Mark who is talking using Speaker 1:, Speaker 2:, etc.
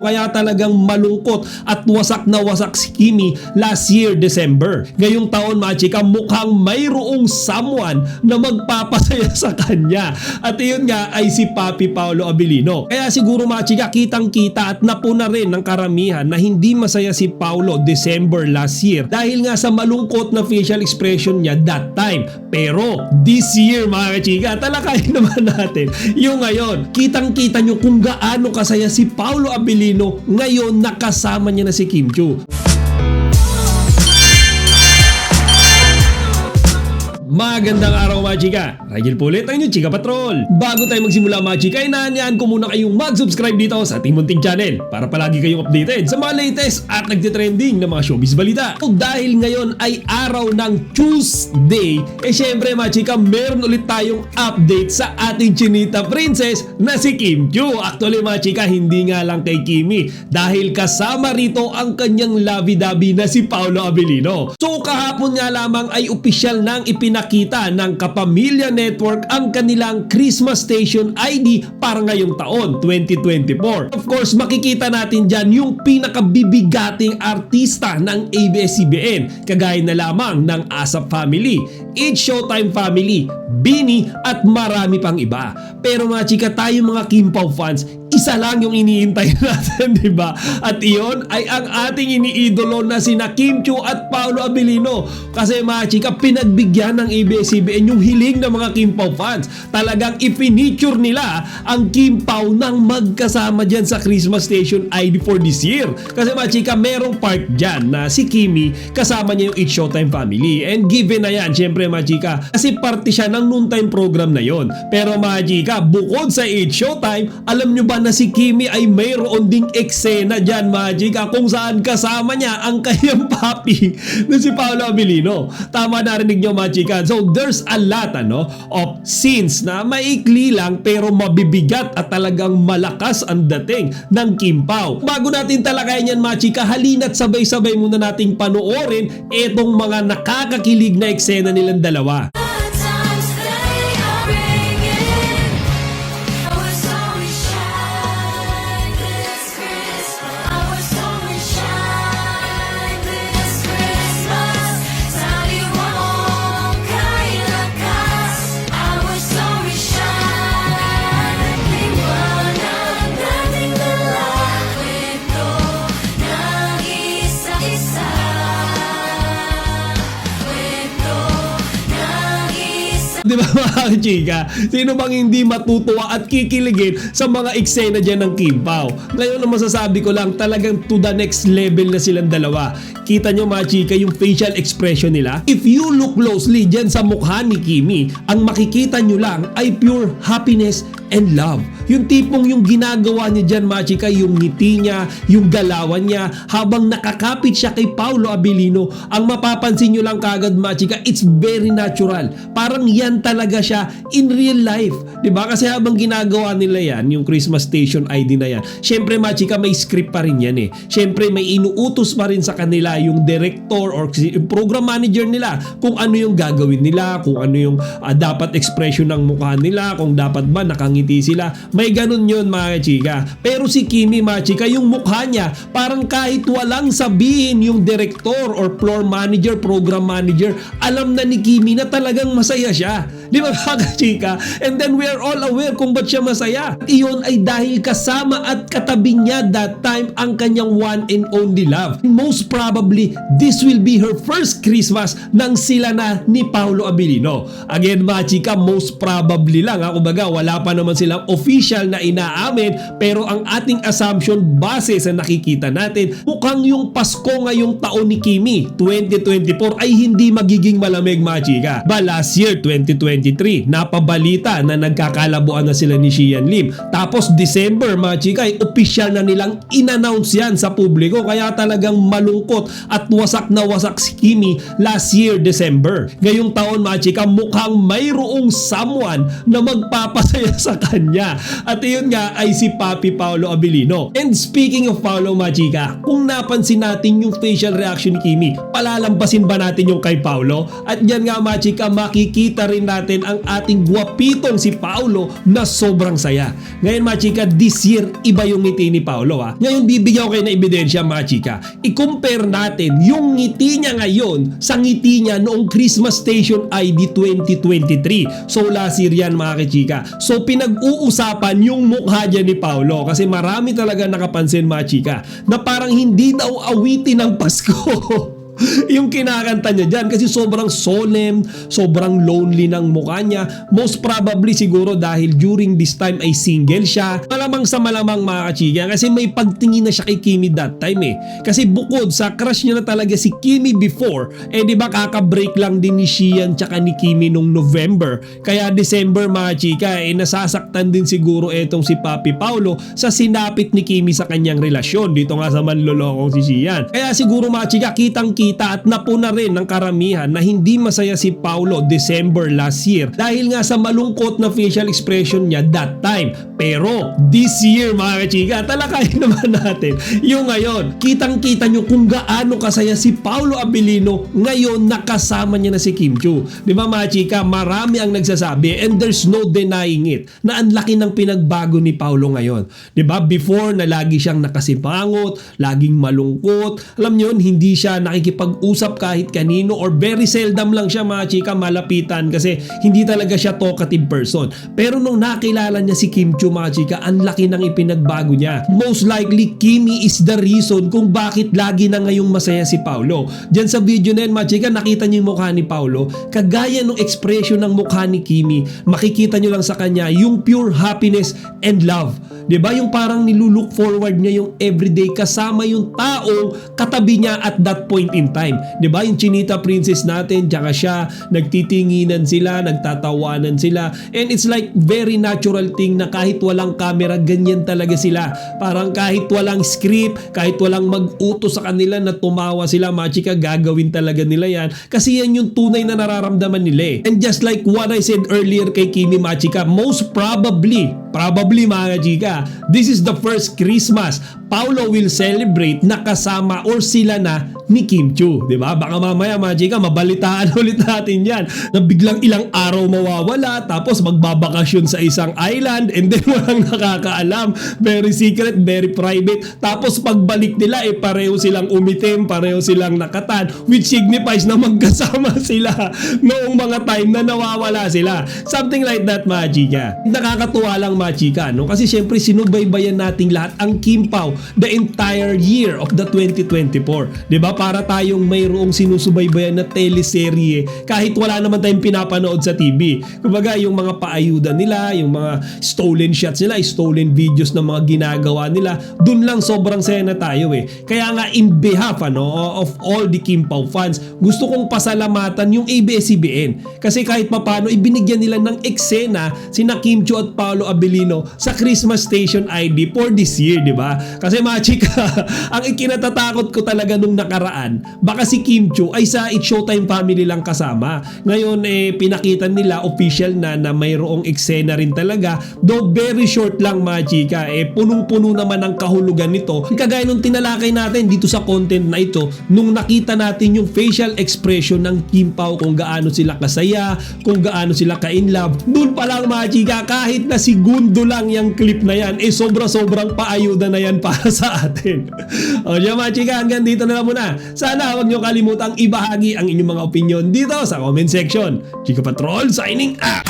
Speaker 1: Kaya talagang malungkot at wasak na wasak si Kimi last year December. Ngayong taon mga chika, mukhang mayroong someone na magpapasaya sa kanya. At iyon nga ay si Papi Paolo Abilino. Kaya siguro mga chika, kitang kita at napuna rin ng karamihan na hindi masaya si Paolo December last year dahil nga sa malungkot na facial expression niya that time. Pero this year mga chika, talakayin naman natin yung ngayon. Kitang kita nyo kung gaano kasaya si Paolo Abilino ngayon nakasama niya na si Kim Chiu. Magandang araw mga chika, Rigel po ulit ang inyong Chika Patrol. Bago tayo magsimula mga chika, inaanyahan ko muna kayong mag-subscribe dito sa ating munting channel para palagi kayong updated sa mga latest at nagtitrending na mga showbiz balita. So, dahil ngayon ay araw ng Tuesday, syempre mga chika, meron ulit tayong update sa ating chinita princess na si Kim Chiu. Actually mga chika, hindi nga lang kay Kimi dahil kasama rito ang kanyang lovey-dovey na si Paolo Abilino. So kahapon nga lamang ay opisyal nang ipinakita ng Kapamilya Network ang kanilang Christmas Station ID para ngayong taon, 2024. Of course, makikita natin dyan yung pinakabibigating artista ng ABS-CBN, kagaya na lamang ng ASAP Family, It's Showtime Family, Bini at marami pang iba. Pero mga chika, tayo mga Kim Pao fans, isa lang yung iniintay natin, di ba? At iyon ay ang ating iniidolo na sina Kim Chiu at Paolo Abilino. Kasi mga chika, pinagbigyan ng ABS-CBN yung hiling ng mga Kim Pao fans. Talagang ipiniture nila ang Kim Pao nang magkasama dyan sa Christmas Station ID for this year. Kasi mga chika, merong part dyan na si Kimi kasama niya yung It's Showtime Family. And given na yan, syempre mga chika, kasi parte siya ng noontime program na yon. Pero mga chika, bukod sa It's Showtime, alam nyo ba na si Kimi ay mayroon ding eksena dyan mga chika kung saan kasama niya ang kanyang papi na si Paolo Abilino. Tama narinig nyo mga chika. So there's a lot of scenes na maikli lang pero mabibigat at talagang malakas ang dating ng Kim Pao. Bago natin talakayin yan mga chika, halina't sabay-sabay muna nating panoorin etong mga nakakakilig na eksena nilang dalawa. Di ba mga chika? Sino bang hindi matutuwa at kikiligin sa mga eksena dyan ng Kim Pao? Ngayon na masasabi ko lang, talagang to the next level na silang dalawa. Kita nyo mga chika yung facial expression nila? If you look closely dyan sa mukha ni Kimi, ang makikita nyo lang ay pure happiness and love. Yung tipong yung ginagawa niya dyan mga chika, yung ngiti niya, yung galawan niya, habang nakakapit siya kay Paolo Abilino, ang mapapansin nyo lang kagad mga chika, it's very natural. Parang yan talaga siya in real life. Diba? Kasi habang ginagawa nila yan, yung Christmas Station ID na yan, syempre mga chika, may script pa rin yan eh. Syempre may inuutos pa rin sa kanila yung director or yung program manager nila kung ano yung gagawin nila, kung ano yung dapat expression ng mukha nila, kung dapat ba nakangiti sila. May ganun yun mga chika. Pero si Kimi mga chika, yung mukha niya parang kahit walang sabihin yung director or floor manager, program manager, alam na ni Kimi na talagang masaya siya. Di ba mga chika? And then we are all aware kung ba't siya masaya. Iyon ay dahil kasama at katabi niya that time ang kanyang one and only love. Most probably, this will be her first Christmas nang sila na ni Paolo Abilino. Again mga chika, most probably lang. Kumbaga, wala pa naman silang official na inaamin, pero ang ating assumption base sa nakikita natin, mukhang yung Pasko ngayong taon ni Kimi 2024 ay hindi magiging malamig mga chika. Ba last year 2023 napabalita na nagkakalabuan na sila ni Xian Lim, tapos December mga chika ay official na nilang in-announce yan sa publiko. Kaya talagang malungkot at wasak na wasak si Kimi last year December. Ngayong taon mga chika, mukhang mayroong someone na magpapasaya sa kanya. At yun nga ay si Papi Paolo Abilino. And speaking of Paolo mga chika, kung napansin natin yung facial reaction ni Kimi, palalampasin ba natin yung kay Paolo? At yan nga mga chika, makikita rin natin ang ating gwapitong si Paolo na sobrang saya. Ngayon mga chika, this year iba yung ngiti ni Paolo ha. Ngayon bibigyan ko kayo na ebidensya mga chika. I-compare natin yung ngiti niya ngayon sa ngiti niya noong Christmas Station ID 2023. So last year yan mga kachika. So pinag-uusapan yung mukha niya ni Paolo kasi marami talaga nakapansin mga chika na parang hindi daw awitin ng Pasko yung kinakanta niya dyan kasi sobrang solemn, sobrang lonely ng mukha niya. Most probably siguro dahil during this time ay single siya. Malamang sa malamang mga kachika kasi may pagtingin na siya kay Kimi that time eh. Kasi bukod sa crush niya na talaga si Kimi before, eh di ba kaka-break lang din ni Xian tsaka ni Kimi nung November. Kaya December mga chika eh nasasaktan din siguro etong si Papi Paolo sa sinapit ni Kimi sa kanyang relasyon dito nga sa manlolokong si Xian. Kaya siguro mga chika kitang-kita at napuna rin ng karamihan na hindi masaya si Paolo December last year dahil nga sa malungkot na facial expression niya that time. Pero this year mga kachika, talakayin naman natin yung ngayon. Kitang-kita nyo kung gaano kasaya si Paolo Abilino ngayon nakasama niya na si Kim Chiu. Di ba mga chika, marami ang nagsasabi and there's no denying it na ang laki ng pinagbago ni Paolo ngayon. Di ba before na lagi siyang nakasipangot, laging malungkot. Alam niyo hindi siya pag-usap kahit kanino or very seldom lang siya mga chika malapitan kasi hindi talaga siya talkative person. Pero nung nakilala niya si Kim Chiu mga chika, ang laki ng ipinagbago niya. Most likely Kimi is the reason kung bakit lagi na ngayong masaya si Paolo. Diyan sa video na yan mga chika, nakita niyo yung mukha ni Paolo, kagaya ng expression ng mukha ni Kimi, makikita niyo lang sa kanya yung pure happiness and love. Diba? Yung parang nilulook forward niya yung everyday kasama yung taong katabi niya at that point in time. Diba? Yung Chinita Princess natin, tsaka siya, nagtitinginan sila, nagtatawanan sila. And it's like very natural thing na kahit walang camera, ganyan talaga sila. Parang kahit walang script, kahit walang mag-utos sa kanila na tumawa sila, machika, gagawin talaga nila yan. Kasi yan yung tunay na nararamdaman nila eh. And just like what I said earlier kay Kimi machika, most probably mga chika, this is the first Christmas Paolo will celebrate na kasama or sila na ni Kim Chiu, di ba? Baka mamaya mga chika, mabalitaan ulit natin yan na biglang ilang araw mawawala tapos magbabakasyon sa isang island and then walang nakakaalam, very secret, very private, tapos pagbalik nila eh pareho silang umitim, pareho silang nakatan, which signifies na magkasama sila noong mga time na nawawala sila, something like that mga chika. Nakakatuwa lang mga chika, no? Kasi syempre sinubaybayan nating lahat ang Kim Pao the entire year of the 2024, di ba? Para tayong mayroong sinusubaybayan na teleserye kahit wala naman tayong pinapanood sa TV. Kumbaga yung mga paayuda nila, yung mga stolen shots nila, stolen videos na mga ginagawa nila, dun lang sobrang saya na tayo eh. Kaya nga in behalf of all the Kim Pao fans, gusto kong pasalamatan yung ABS-CBN kasi kahit papano ibinigyan nila ng eksena sina Kim Chiu at Paolo Abilino sa Christmas Station ID for this year, di ba? Kasi mga chika, ang ikinatatakot ko talaga nung nakaraan, baka si Kim Chiu ay sa It's Showtime family lang kasama. Ngayon eh pinakita nila official na mayroong eksena rin talaga, though very short lang mga chika, eh punong-puno naman ang kahulugan nito. Kagaya nung tinalakay natin dito sa content na ito, nung nakita natin yung facial expression ng Kim Pao, kung gaano sila kasaya, kung gaano sila ka-in love, dun pa lang mga chika, kahit na segundo lang yung clip na yan, eh sobrang paayuda na yan para sa atin. O diyan mga chika, hanggang dito na lang muna. Sana huwag nyo kalimutang ibahagi ang inyong mga opinion dito sa comment section. Chika Patrol signing out!